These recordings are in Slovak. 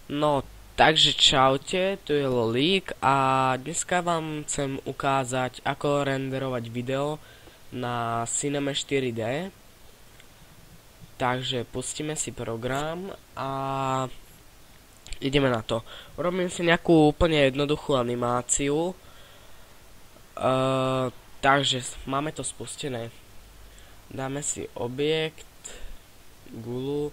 No, takže čaute, tu je Lolík a dneska vám chcem ukázať, ako renderovať video na Cinema 4D. Takže pustíme si program a ideme na to. Urobím si nejakú úplne jednoduchú animáciu. Takže máme to spustené. Dáme si objekt, gulu.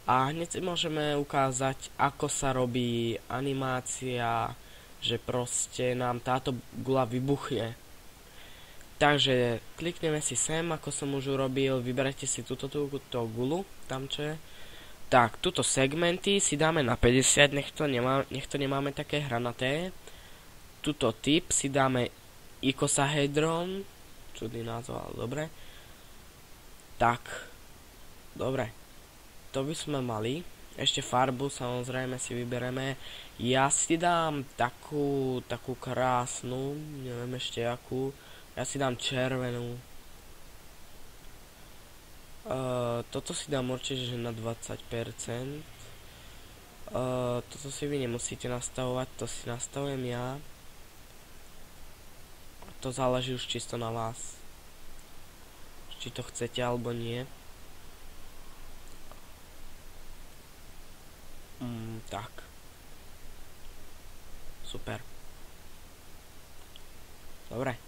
A hneď si môžeme ukázať, ako sa robí animácia, že proste nám táto gula vybuchne. Takže klikneme si sem, ako som už urobil, vyberete si túto gulu, tam čo je. Tak, tuto segmenty si dáme na 50, nech to nemáme také hranaté. Tuto typ si dáme icosahedron, čudný názov, ale dobre. Tak, dobre. To by sme mali. Ešte farbu samozrejme si vybereme. Ja si dám takú krásnu, neviem ešte akú. Ja si dám červenú. Toto si dám určite že na 20%. Toto si vy nemusíte nastavovať, to si nastavujem ja. To záleží už čisto na vás. Či to chcete alebo nie. Tak. Super. Dobre.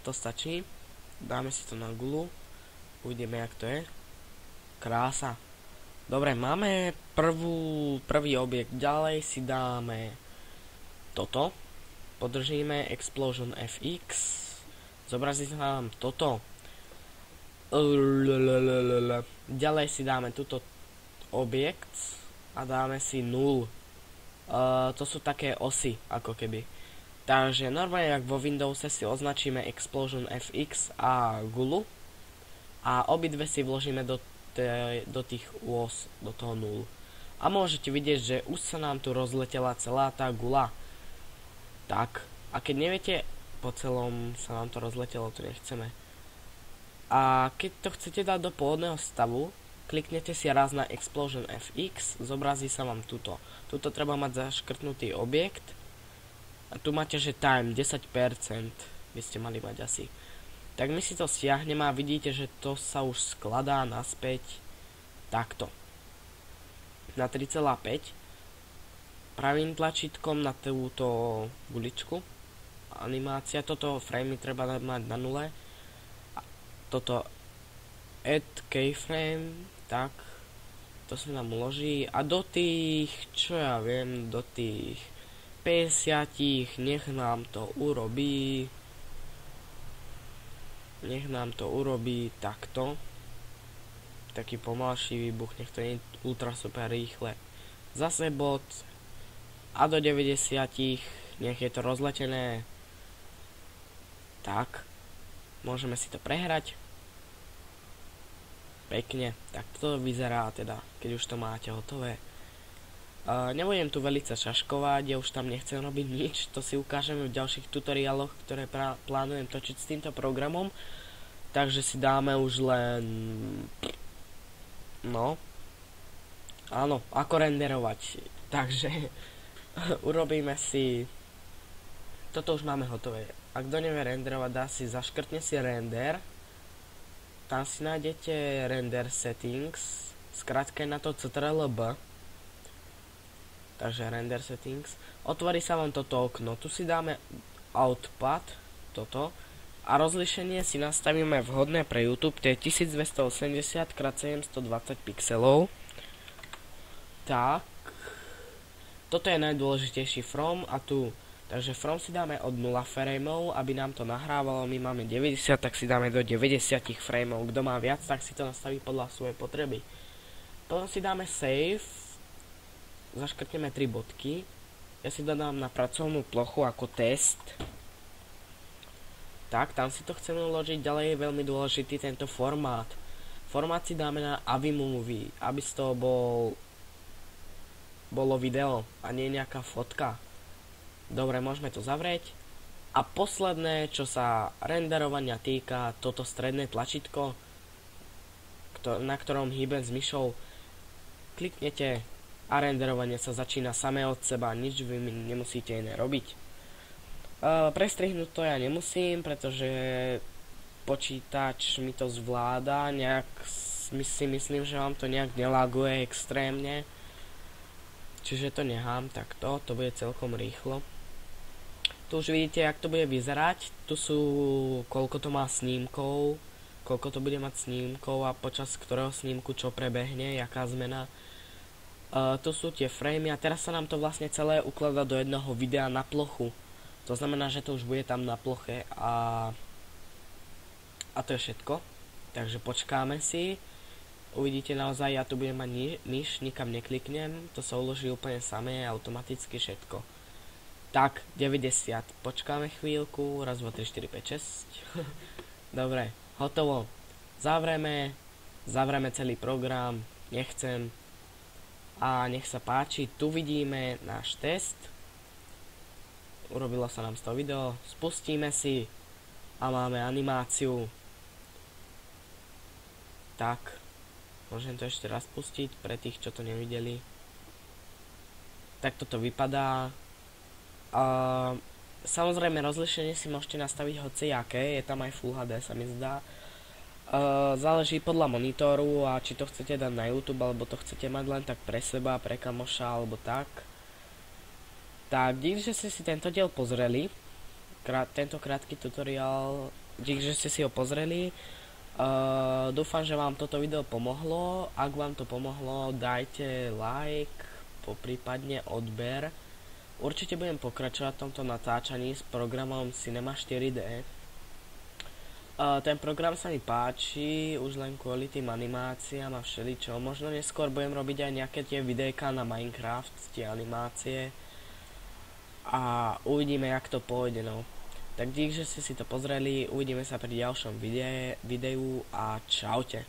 To stačí. Dáme si to na gulu. Uvidíme, jak to je. Krása. Dobre, máme prvý objekt. Ďalej si dáme toto. Podržíme Explosion FX. Zobrazí sa nám toto. Ďalej si dáme túto objekt a dáme si 0. To sú také osy, ako keby. Takže normálne, jak vo Windowse si označíme Explosion FX a gulu a obidve si vložíme do tých os, do toho 0. A môžete vidieť, že už sa nám tu rozletela celá tá gula. Tak, a keď neviete, po celom sa nám to rozletelo, to nechceme. A keď to chcete dať do pôvodného stavu, kliknete si raz na Explosion FX, zobrazí sa vám tuto. Tuto treba mať zaškrtnutý objekt. A tu máte, že time 10%. By ste mali mať asi. Tak my si to stiahneme a vidíte, že to sa už skladá naspäť takto. Na 3,5. Pravým tlačítkom na túto guličku. Animácia. Toto frame treba mať na 0. A toto add keyframe. Tak, to sa nám uloží a do tých, čo ja viem, do tých 50, nech nám to urobí takto. Taký pomalší výbuch, nech to nie je ultra super rýchle. Zase bod a do 90, nech je to rozletené. Tak, môžeme si to prehrať. Pekne, tak toto vyzerá teda, keď už to máte hotové. Nebudem tu veľmi šaškovať, ja už tam nechcem robiť nič, to si ukážeme v ďalších tutoriáloch, ktoré plánujem točiť s týmto programom. Takže si dáme už len... No. Áno, ako renderovať. Takže urobíme si... Toto už máme hotové. Ak kto nevie renderovať, zaškrtne si render. Tam si nájdete render settings, skrátka je na to CTRL-B, takže render settings, otvorí sa vám toto okno, tu si dáme output, toto, a rozlišenie si nastavíme vhodné pre YouTube, to je 1280x720 pixelov. Tak, toto je najdôležitejší from a tu. Takže from si dáme od 0 frameov, aby nám to nahrávalo, my máme 90, tak si dáme do 90 frameov. Kto má viac, tak si to nastaví podľa svojej potreby. Potom si dáme save, zaškrtneme 3 bodky. Ja si dodám na pracovnú plochu ako test. Tak, tam si to chceme uložiť, ďalej je veľmi dôležitý tento formát. Formát si dáme na AviMovie, aby z toho bolo video a nie nejaká fotka. Dobre, môžeme to zavrieť. A posledné, čo sa renderovania týka, toto stredné tlačítko, na ktorom hýbem s myšou, kliknete a renderovanie sa začína samé od seba, nič vy nemusíte iné robiť. Prestrihnúť to ja nemusím, pretože počítač mi to zvláda, nejak si myslím, že vám to nejak nelaguje extrémne, čiže to nechám takto, to bude celkom rýchlo. Tu už vidíte, jak to bude vyzerať, tu sú koľko to má snímkov, koľko to bude mať snímkov a počas ktorého snímku čo prebehne, jaká zmena. Tu sú tie framey a teraz sa nám to vlastne celé ukladá do jedného videa na plochu. To znamená, že to už bude tam na ploche a to je všetko. Takže počkáme si. Uvidíte naozaj, ja tu budem mať myš, nikam nekliknem. To sa uloží úplne samé, automaticky všetko. Tak, 90. Počkáme chvíľku. Raz, 2, 3, 4, 5, 6. Dobre, hotovo. Zavreme celý program. Nechcem. A nech sa páči, tu vidíme náš test. Urobilo sa nám z toho video, spustíme si a máme animáciu. Tak, môžem to ešte raz pustiť pre tých, čo to nevideli. Tak toto vypadá. Samozrejme rozlišenie si môžete nastaviť hociaké, je tam aj Full HD sa mi zdá. Záleží podľa monitoru a či to chcete dať na YouTube alebo to chcete mať len tak pre seba, pre kamoša alebo tak. Tak, dík, že ste si tento diel pozreli, tento krátky tutoriál, dík, že ste si ho pozreli. Dúfam, že vám toto video pomohlo. Ak vám to pomohlo, dajte like, poprípadne odber. Určite budem pokračovať v tomto natáčaní s programom Cinema 4D. Ten program sa mi páči, už len kvôli tým animáciám a všeličo. Možno neskôr budem robiť aj nejaké tie videjka na Minecraft, tie animácie. A uvidíme, jak to pôjde, no. Tak dík, že ste si to pozreli, uvidíme sa pri ďalšom videu a čaute.